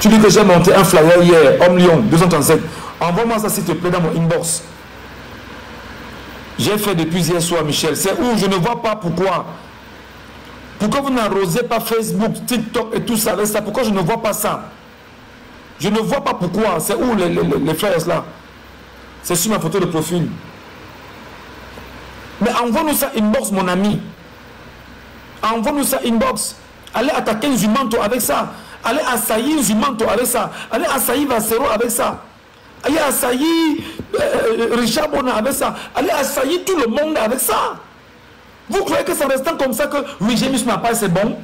Tu dis que j'ai monté un flyer hier, Homme Lyon, 237. Envoie-moi ça s'il te plaît dans mon inbox. J'ai fait depuis hier soir, Michel. C'est où je ne vois pas pourquoi. Pourquoi vous n'arrosez pas Facebook, TikTok et tout ça avec ça? Pourquoi je ne vois pas ça? Je ne vois pas pourquoi. C'est où les flyers là? C'est sur ma photo de profil. Mais envoie-nous ça inbox, mon ami. Envoie-nous ça inbox. Allez attaquer Zumanto avec ça. Allez assaillir Zumanto avec ça. Allez assaillir Vassero avec ça. Allez assaillir Richard Bona avec ça. Allez assaillir tout le monde avec ça. Vous croyez que c'est restant comme ça que oui, j'ai mis sur ma page, c'est bon?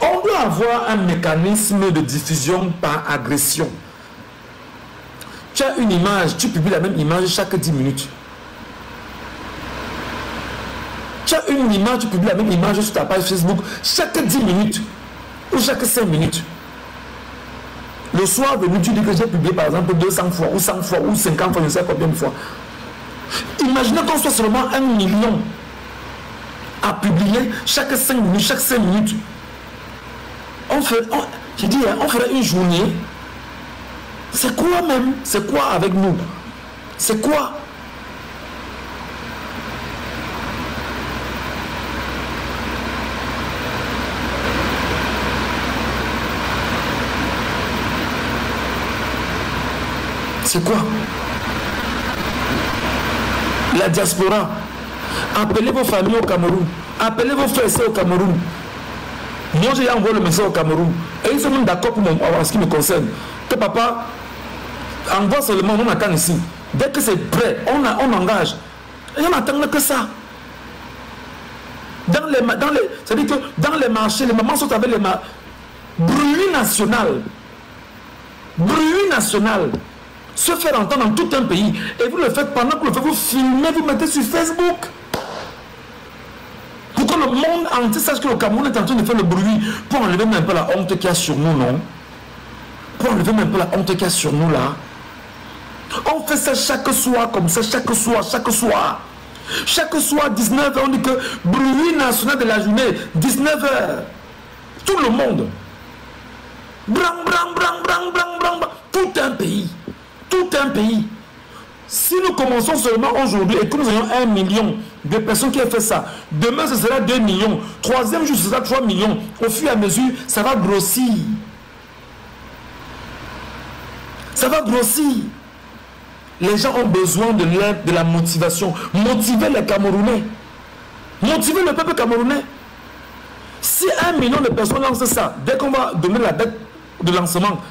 On doit avoir un mécanisme de diffusion par agression. Tu as une image, tu publies la même image chaque 10 minutes. Tu as une image, tu publies la même image sur ta page Facebook chaque 10 minutes ou chaque 5 minutes. Le soir venu, tu dis que j'ai publié par exemple 200 fois ou 100 fois ou 50 fois, je ne sais pas combien de fois. Imaginez qu'on soit seulement 1 million à publier chaque 5 minutes, chaque 5 minutes. On ferait une journée. C'est quoi même? C'est quoi avec nous? C'est quoi? C'est quoi? La diaspora. Appelez vos familles au Cameroun. Appelez vos frères au Cameroun. Moi, j'ai envoyé le message au Cameroun. Et ils sont même d'accord pour en ce qui me concerne. Que papa envoie seulement, on attend ici. Dès que c'est prêt, on engage. Et on n'attend que ça. C'est-à-dire que dans les marchés, les mamans sont avec les bruit national. Bruit national. Se faire entendre dans tout un pays. Et vous le faites pendant que vous le faites, vous filmez, vous mettez sur Facebook. Pour que le monde entier sache que le Cameroun est en train de faire le bruit. Pour enlever même un peu la honte qu'il y a sur nous, non? Pour enlever même un peu la honte qu'il y a sur nous, là. On fait ça chaque soir, comme ça, chaque soir, chaque soir. Chaque soir, 19h, on dit que bruit national de la journée, 19h. Tout le monde. Bram, bram, bram, bram, bram, bram, bram. Tout un pays. Tout un pays. Si nous commençons seulement aujourd'hui et que nous ayons 1 million de personnes qui ont fait ça, demain ce sera 2 millions, troisième jour ce sera 3 millions, au fur et à mesure, ça va grossir. Ça va grossir. Les gens ont besoin de l'aide, de la motivation. Motiver les Camerounais. Motiver le peuple camerounais. Si 1 million de personnes lancent ça, dès qu'on va donner la date de lancement,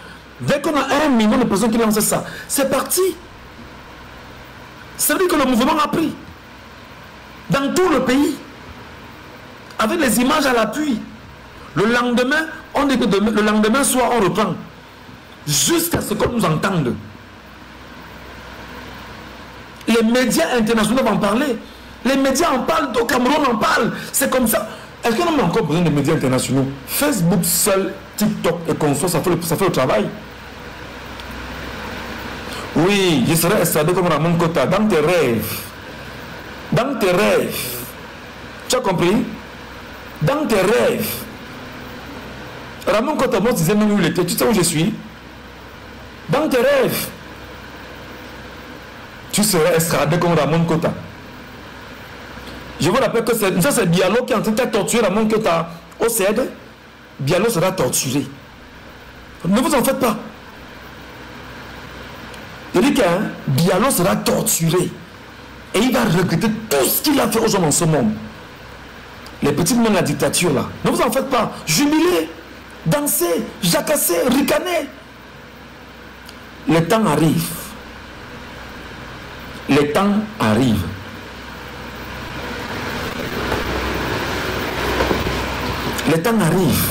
dès qu'on a 1 million de personnes qui lancent ça, c'est parti. Ça veut dire que le mouvement a pris. Dans tout le pays. Avec les images à l'appui. Le lendemain, on dit que le lendemain soir, on reprend. Jusqu'à ce qu'on nous entende. Les médias internationaux vont en parler. Les médias en parlent, au Cameroun en parle. C'est comme ça. Est-ce qu'on a encore besoin de médias internationaux? Facebook seul, TikTok et consort, ça fait le travail. Oui, je serai extradé comme Ramon Kota dans tes rêves. Dans tes rêves. Tu as compris? Dans tes rêves. Ramon Kota, moi, je disais même où il était. Tu sais où je suis? Dans tes rêves. Tu serais extradé comme Ramon Kota. Je vous rappelle que c'est Bialo qui est en train de torturer Ramon Kota au CED. Bialo sera torturé. Ne vous en faites pas. Je dis que Bialo sera torturé. Et il va regretter tout ce qu'il a fait aux gens dans ce monde. Les petites mains de la dictature là. Ne vous en faites pas. Jubilez, dansez, jacassez, ricanez. Le temps arrive. Le temps arrive. Le temps arrive.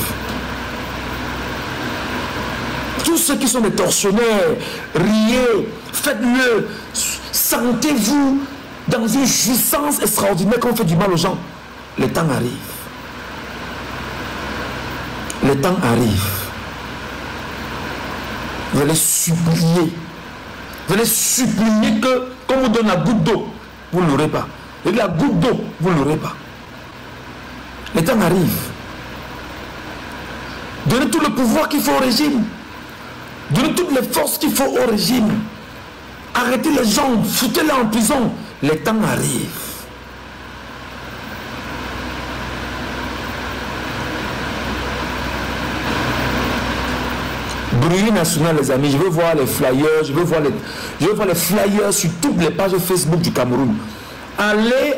Tous ceux qui sont des tortionnaires, riez, faites-le, sentez-vous dans une jouissance extraordinaire quand on fait du mal aux gens. Le temps arrive. Le temps arrive. Vous allez supplier. Vous allez supplier que, qu'on vous donne la goutte d'eau, vous ne l'aurez pas. Et la goutte d'eau, vous ne l'aurez pas. Le temps arrive. Donnez tout le pouvoir qu'il faut au régime. Donnez toutes les forces qu'il faut au régime. Arrêtez les gens, foutez-les en prison. Les temps arrivent. Bruit national, les amis, je veux voir les flyers, je veux voir les flyers sur toutes les pages Facebook du Cameroun. Allez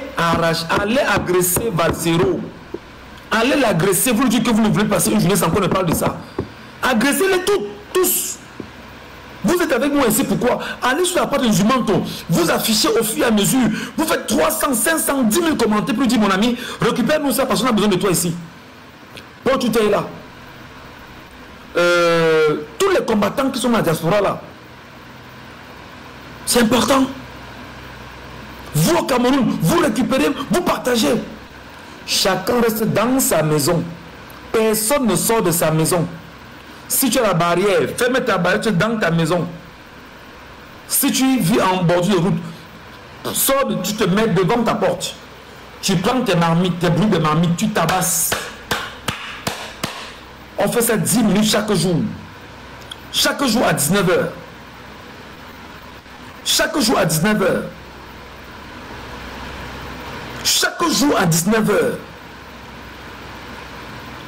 agresser Valsero. Allez l'agresser, vous lui dites que vous ne voulez passer une journée sans qu'on ne parle de ça. Agressez-les tous. Vous êtes avec moi ici, pourquoi? Allez sur la page de Zumanto, vous affichez au fur et à mesure, vous faites 300, 500, 10 000 commentaires, puis dites mon ami, récupère-nous ça parce qu'on a besoin de toi ici. Bon, tu es là. Tous les combattants qui sont dans la diaspora là, c'est important. Vous au Cameroun, vous récupérez, vous partagez. Chacun reste dans sa maison. Personne ne sort de sa maison. Si tu as la barrière, ferme ta barrière, tu es dans ta maison. Si tu vis en bordure de route, sors, tu te mets devant ta porte. Tu prends tes marmites, tes bruits de marmites, tu tabasses. On fait ça 10 minutes chaque jour. Chaque jour à 19h. Chaque jour à 19h. Chaque jour à 19h.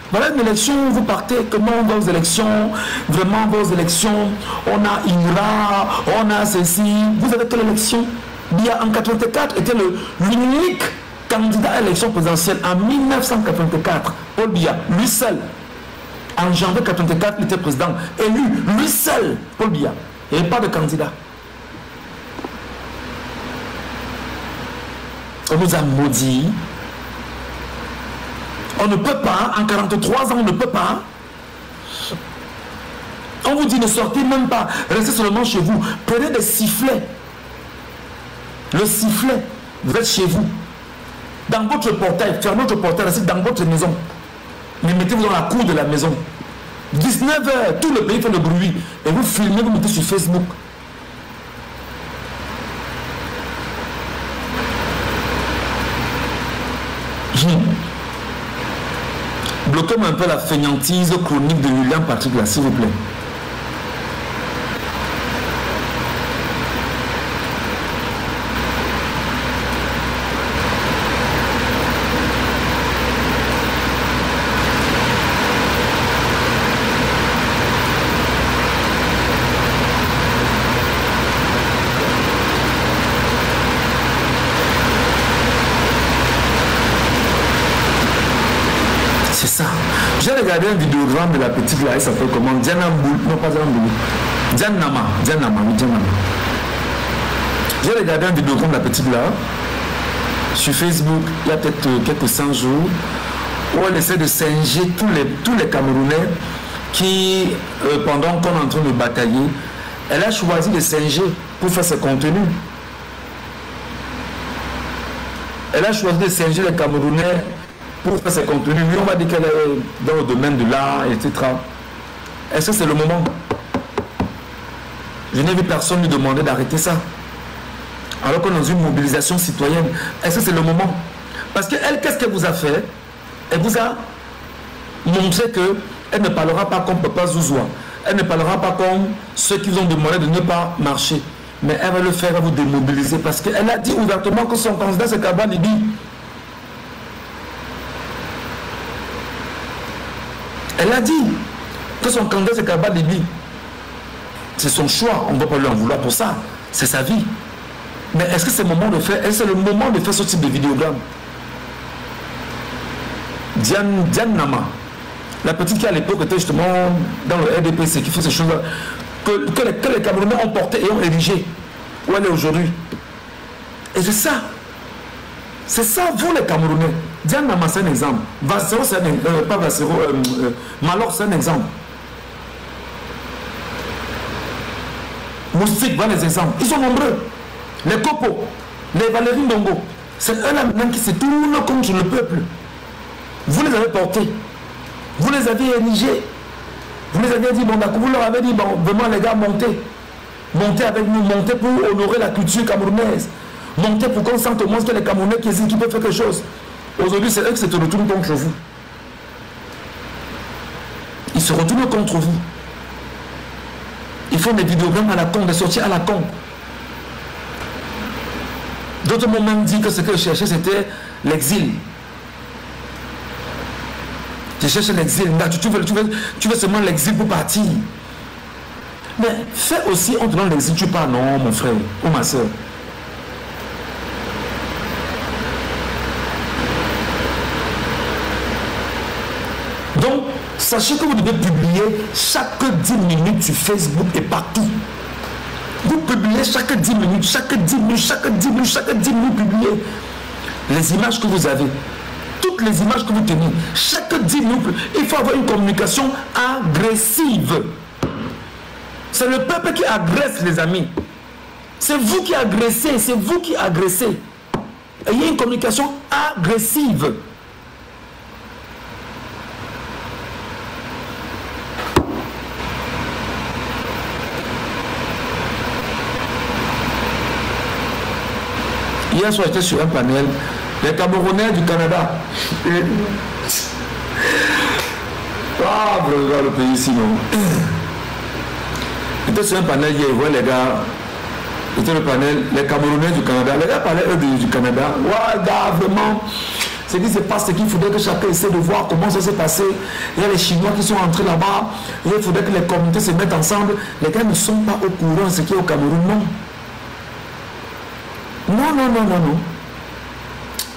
Voilà une élection où vous partez, comment vos élections, vraiment vos élections, on a INRA, on a ceci. Vous avez quelle élection? Biya en 84 était l'unique candidat à l'élection présidentielle en 1984. Paul Biya, lui seul. En janvier 84, il était président. Élu, lui seul, Paul Biya. Il n'y avait pas de candidat. On nous a maudits. On ne peut pas, en 43 ans, on ne peut pas. On vous dit ne sortez même pas, restez seulement chez vous. Prenez des sifflets. Le sifflet, vous êtes chez vous. Dans votre portail, fermez votre portail, restez dans votre maison. Mais mettez-vous dans la cour de la maison. 19h, tout le pays fait le bruit. Et vous filmez, vous mettez sur Facebook. Bloquez-moi un peu la fainéantise chronique de Julien Patrick là, s'il vous plaît. J'ai regardé une vidéogramme de la petite là, elle s'appelle comment? Diana Mboul, non pas Diana Mboul. Diana Nama. J'ai regardé une vidéogramme de la petite là, sur Facebook, il y a peut-être quelques 100 jours, où elle essaie de singer tous les Camerounais qui, pendant qu'on est en train de batailler, elle a choisi de singer pour faire ce contenu. Elle a choisi de singer les Camerounais pour faire ses contenus. Lui, on va dire qu'elle est dans le domaine de l'art, etc. Est-ce que c'est le moment? Je n'ai vu personne lui demander d'arrêter ça. Alors qu'on est dans une mobilisation citoyenne. Est-ce que c'est le moment? Parce qu'elle, qu'est-ce qu'elle vous a fait? Elle vous a montré qu'elle ne parlera pas comme Papa Zouzoua. Elle ne parlera pas comme ceux qui vous ont demandé de ne pas marcher. Mais elle va le faire à vous démobiliser. Parce qu'elle a dit ouvertement que son candidat, c'est Kaba Libi. Elle a dit que son candidat c'est Kaba Libi. C'est son choix, on ne va pas lui en vouloir pour ça. C'est sa vie. Mais est-ce que c'est le moment de faire, est-ce que c'est le moment de faire ce type de vidéogramme? Diane Nama, la petite qui à l'époque était justement dans le RDPC, qui fait ces choses-là, que les Camerounais ont porté et ont érigé. Où elle est aujourd'hui. Et c'est ça. C'est ça, vous les Camerounais. Diane Nama, c'est un exemple. Valsero, c'est un exemple. Pas Valsero, Malor, c'est un exemple. Moustique, voilà les exemples. Ils sont nombreux. Les Copo, les Valérie Ndongo. C'est eux là maintenant qui se tournent contre le peuple. Vous les avez portés. Vous les avez érigés. Vous les avez dit, bon d'accord, vous leur avez dit, bon, vraiment les gars, montez. Montez avec nous, montez pour honorer la culture camerounaise. Montez pour qu'on sente au moins que les Camerounais qui peuvent faire quelque chose. Aujourd'hui, c'est eux qui se retournent contre vous. Ils se retournent contre vous. Ils font des vidéogrammes à la con, des sorties à la con. D'autres m'ont même dit que ce que je cherchais, c'était l'exil. Je cherche l'exil. Tu veux seulement l'exil pour partir. Mais fais aussi, on te donne l'exil, tu pars. Non, mon frère ou ma soeur. Donc, sachez que vous devez publier chaque 10 minutes sur Facebook et partout. Vous publiez chaque 10 minutes, chaque 10 minutes, chaque 10 minutes, chaque 10 minutes, publiez les images que vous avez. Toutes les images que vous tenez. Chaque 10 minutes, il faut avoir une communication agressive. C'est le peuple qui agresse, les amis. C'est vous qui agressez, c'est vous qui agressez. Ayez une communication agressive. Hier soir, j'étais sur un panel, les Camerounais du Canada. Ah, le pays sinon. J'étais sur un panel hier, vous voyez les gars, c'était le panel, les Camerounais du Canada. Les gars parlaient eux du Canada. Ouais, gars, vraiment, ce qui se passe, c'est qu'il faudrait que chacun essaie de voir comment ça s'est passé. Il y a les Chinois qui sont entrés là-bas, il faudrait que les communautés se mettent ensemble. Les gars ne sont pas au courant de ce qui est au Cameroun, non. Non, non, non, non, non.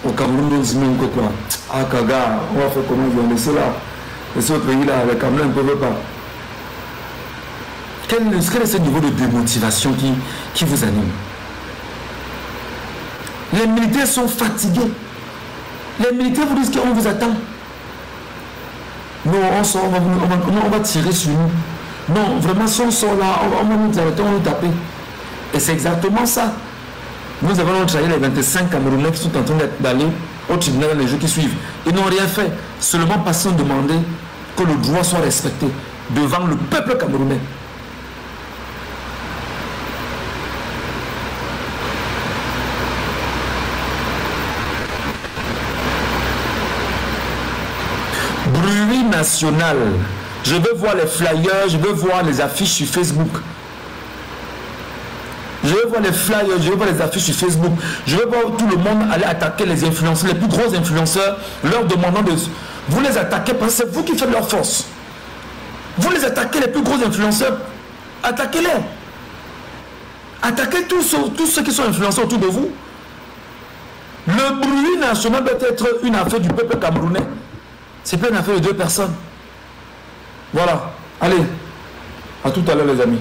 Au Cameroun, on se met quoi. Ah, Kaga, on va faire comment ils vont laisser là. Laisser au pays là, les Camerounais ne peuvent pas. Quel est ce niveau de démotivation qui vous anime? Les militaires sont fatigués. Les militaires vous disent qu'on vous attend. Non, on sort, on va tirer sur nous. Non, vraiment, si on sort là, on va nous arrêter, on va nous taper. Et c'est exactement ça. Nous avons travaillé les 25 Camerounais qui sont en train d'aller au tribunal dans les jours qui suivent. Ils n'ont rien fait. Seulement parce qu'ils ont demandé que le droit soit respecté devant le peuple camerounais. Bruit national. Je veux voir les flyers, je veux voir les affiches sur Facebook. Je veux voir les flyers, je veux voir les affiches sur Facebook. Je veux voir tout le monde aller attaquer les influenceurs, les plus gros influenceurs, leur demandant de... Vous les attaquez parce que c'est vous qui faites leur force. Vous les attaquez, les plus gros influenceurs, attaquez-les. Attaquez tous ceux qui sont influenceurs autour de vous. Le bruit national doit être une affaire du peuple camerounais. C'est pas une affaire de deux personnes. Voilà. Allez. À tout à l'heure les amis.